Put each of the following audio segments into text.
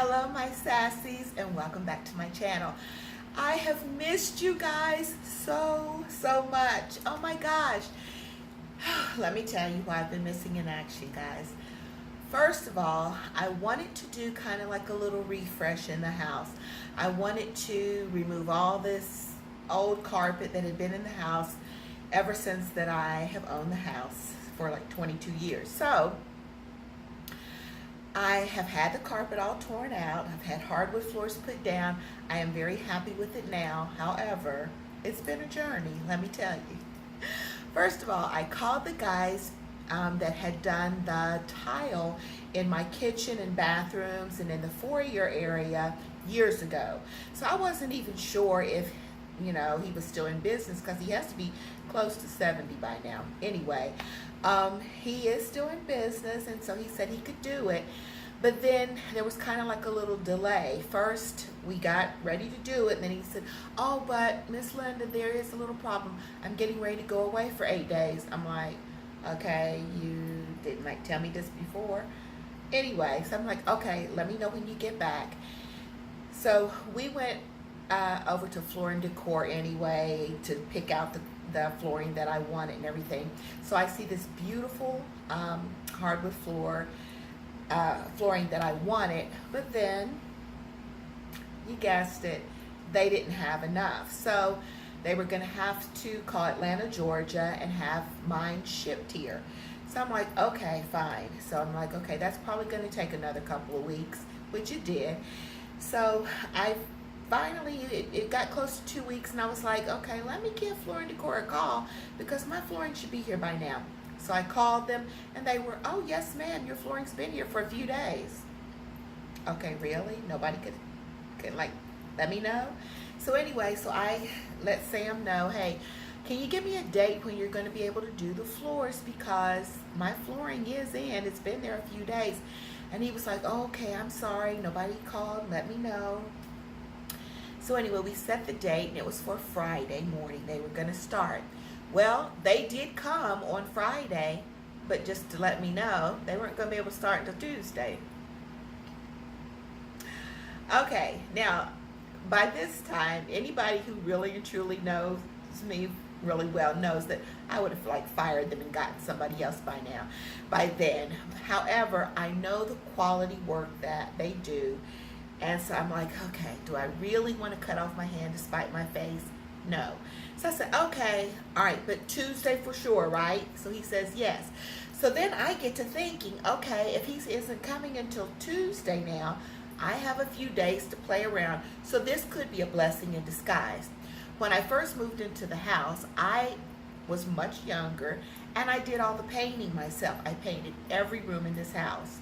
Hello my sassies and welcome back to my channel. I have missed you guys so much. Oh my gosh. Let me tell you why I've been missing in action, guys. First of all, I wanted to do kind of like a little refresh in the house. I wanted to remove all this old carpet that had been in the house ever since that I have owned the house for like 22 years. So I have had the carpet all torn out. I've had hardwood floors put down. I am very happy with it now. However, it's been a journey, let me tell you. First of all, I called the guys that had done the tile in my kitchen and bathrooms and in the foyer area years ago. So I wasn't even sure if, you know, he was still in business because he has to be close to 70 by now. Anyway, he is still in business, and so he said he could do it. But then there was kind of like a little delay. First, we got ready to do it, and then he said, oh, but Miss Linda, there is a little problem. I'm getting ready to go away for 8 days. I'm like, okay, you didn't like tell me this before. Anyway, so I'm like, okay, let me know when you get back. So we went over to Floor & Decor anyway to pick out the flooring that I wanted and everything. So I see this beautiful hardwood flooring that I wanted, but then, you guessed it, they didn't have enough. So they were gonna have to call Atlanta, Georgia and have mine shipped here. So I'm like, okay, fine. So I'm like, okay, that's probably gonna take another couple of weeks, which it did. So I finally, it got close to 2 weeks, and I was like, okay, let me give Floor & Decor a call because my flooring should be here by now. So I called them, and they were, oh, yes, ma'am, your flooring's been here for a few days. Okay, really? Nobody could like, let me know? So anyway, so I let Sam know, hey, can you give me a date when you're going to be able to do the floors because my flooring is in. It's been there a few days. And he was like, oh, okay, I'm sorry. Nobody called. Let me know. So anyway, we set the date, and it was for Friday morning. They were going to start. Well, they did come on Friday, but just to let me know, they weren't going to be able to start until Tuesday. Okay, now, by this time, anybody who really and truly knows me really well knows that I would have like fired them and gotten somebody else by then. However, I know the quality work that they do. And so I'm like, okay, do I really want to cut off my hand to spite my face? No. So I said, okay, all right, but Tuesday for sure, right? So he says yes. So then I get to thinking, okay, if he isn't coming until Tuesday now, I have a few days to play around. So this could be a blessing in disguise. When I first moved into the house, I was much younger, and I did all the painting myself. I painted every room in this house,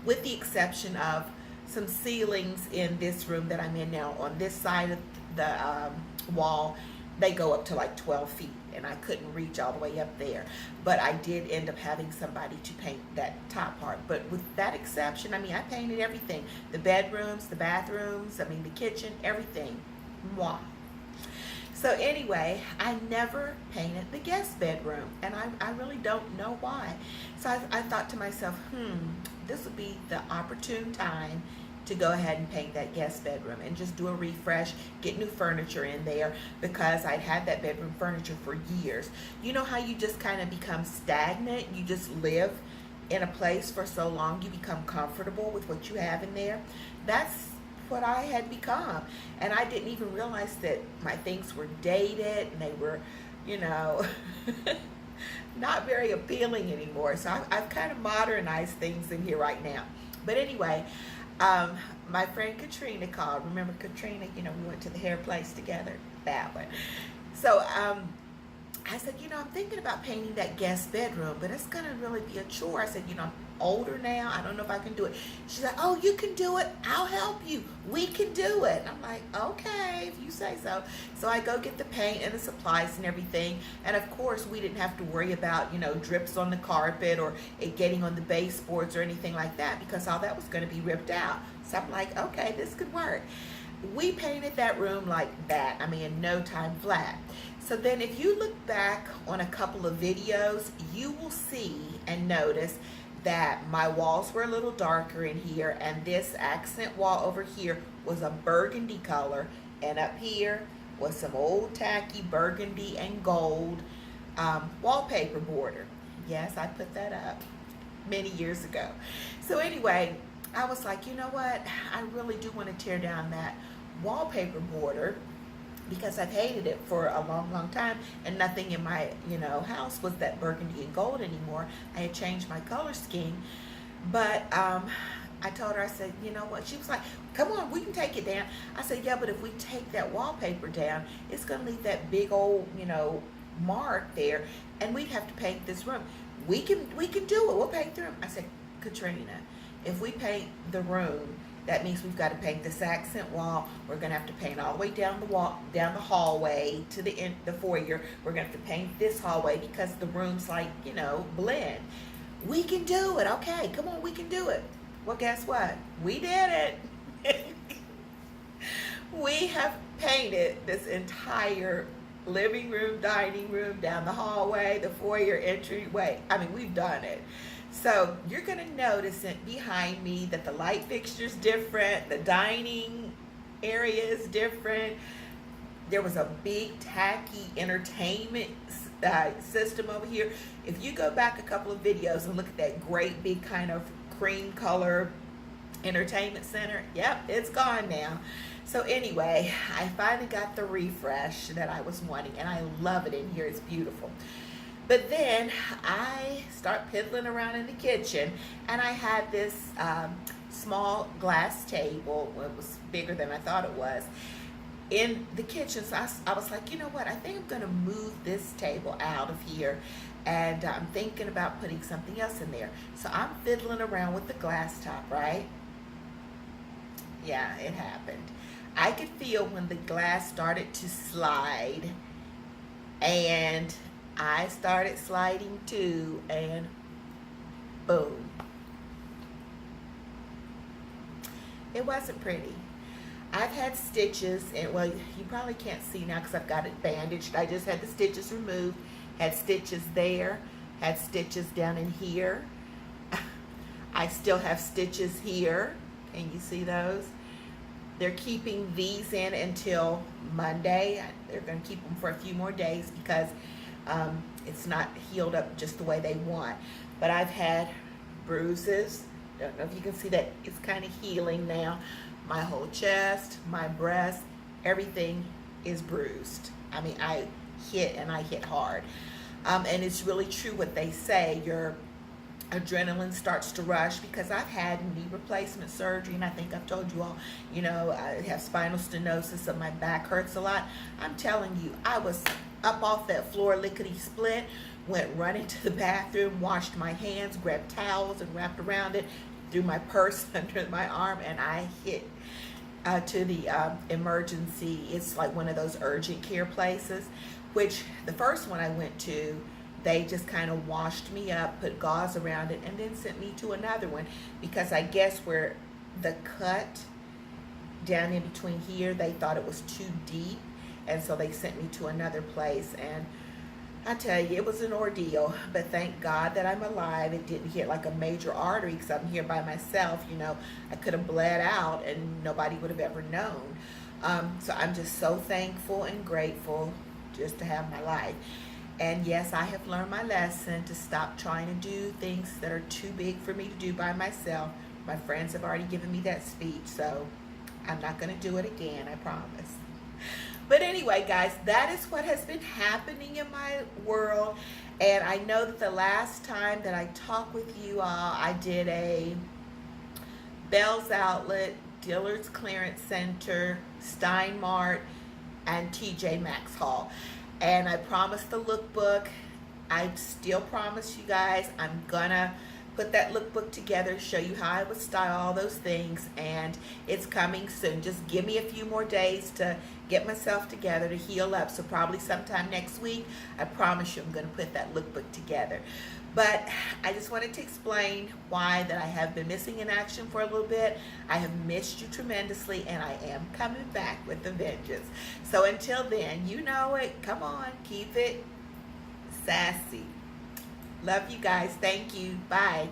with the exception of some ceilings in this room that I'm in now. On this side of the wall, they go up to like 12 feet, and I couldn't reach all the way up there. But I did end up having somebody to paint that top part. But with that exception, I mean, I painted everything. The bedrooms, the bathrooms, I mean, the kitchen, everything. Mwah. So anyway, I never painted the guest bedroom, and I really don't know why. So I thought to myself, this would be the opportune time to go ahead and paint that guest bedroom and just do a refresh, get new furniture in there, because I'd had that bedroom furniture for years. You know how you just kind of become stagnant? You just live in a place for so long, you become comfortable with what you have in there. That's what I had become, and I didn't even realize that my things were dated and they were, you know, not very appealing anymore. So I've kind of modernized things in here right now. But anyway, my friend Katrina called. Remember Katrina? You know, we went to the hair place together. That one. So I said, you know, I'm thinking about painting that guest bedroom, but it's going to really be a chore. I said, you know, I'm older now. I don't know if I can do it. She said, oh, you can do it. I'll help you. We can do it. I'm like, okay, if you say so. So I go get the paint and the supplies and everything. And of course, we didn't have to worry about, you know, drips on the carpet or it getting on the baseboards or anything like that, because all that was going to be ripped out. So I'm like, okay, this could work. We painted that room like that. I mean, in no time flat. So then if you look back on a couple of videos, you will see and notice that my walls were a little darker in here, and this accent wall over here was a burgundy color, and up here was some old tacky burgundy and gold wallpaper border. Yes, I put that up many years ago. So anyway, I was like, you know what? I really do want to tear down that wallpaper border because I've hated it for a long, long time, and nothing in my, house was that burgundy and gold anymore. I had changed my color scheme, but I told her, I said, you know what? She was like, come on, we can take it down. I said, yeah, but if we take that wallpaper down, it's going to leave that big old, mark there, and we'd have to paint this room. We can do it. We'll paint the room. I said, Katrina, if we paint the room, that means we've got to paint this accent wall. We're going to have to paint all the way down the wall, down the hallway to the foyer. We're going to have to paint this hallway because the room's like, blend. We can do it. Okay, come on, we can do it. Well, guess what? We did it. We have painted this entire living room, dining room, down the hallway, the foyer entryway. I mean, we've done it. So you're going to notice it behind me that the light fixture's different, the dining area is different. There was a big tacky entertainment system over here. If you go back a couple of videos and look at that great big kind of cream color entertainment center, yep, it's gone now. So anyway, I finally got the refresh that I was wanting, and I love it in here. It's beautiful. But then I start piddling around in the kitchen, and I had this small glass table. Well, it was bigger than I thought it was in the kitchen. So I was like, you know what? I think I'm going to move this table out of here, and I'm thinking about putting something else in there. So I'm fiddling around with the glass top, right? Yeah, it happened. I could feel when the glass started to slide, and I started sliding too, and boom. It wasn't pretty. I've had stitches, and well, you probably can't see now because I've got it bandaged. I just had the stitches removed, had stitches there, had stitches down in here. I still have stitches here. Can you see those? They're keeping these in until Monday. They're going to keep them for a few more days because it's not healed up just the way they want. But I've had bruises. Don't know if you can see that. It's kind of healing now. My whole chest, my breast, everything is bruised. I mean, I hit, and I hit hard. And it's really true what they say. Your adrenaline starts to rush, because I've had knee replacement surgery, and I think I've told you all, I have spinal stenosis, so my back hurts a lot. I'm telling you, I was up off that floor lickety split, went running to the bathroom, washed my hands, grabbed towels and wrapped around it, threw my purse under my arm, and I hit to the emergency. It's like one of those urgent care places, which the first one I went to, they just kind of washed me up, put gauze around it, and then sent me to another one, because I guess where the cut down in between here, they thought it was too deep, and so they sent me to another place. And I tell you, it was an ordeal, but thank God that I'm alive. It didn't hit like a major artery, because I'm here by myself. I could have bled out and nobody would have ever known. So I'm just so thankful and grateful just to have my life. And yes, I have learned my lesson to stop trying to do things that are too big for me to do by myself. My friends have already given me that speech, so I'm not going to do it again, I promise. But anyway, guys, that is what has been happening in my world. And I know that the last time that I talked with you all, I did a Bell's Outlet, Dillard's Clearance Center, Stein Mart, and TJ Maxx haul. And I promised the lookbook. I still promise you guys I'm gonna put that lookbook together, show you how I would style all those things, and it's coming soon. Just give me a few more days to get myself together, to heal up. So probably sometime next week, I promise you I'm gonna put that lookbook together. But I just wanted to explain why that I have been missing in action for a little bit. I have missed you tremendously, and I am coming back with a vengeance. So until then, you know it. Come on, keep it sassy. Love you guys. Thank you. Bye.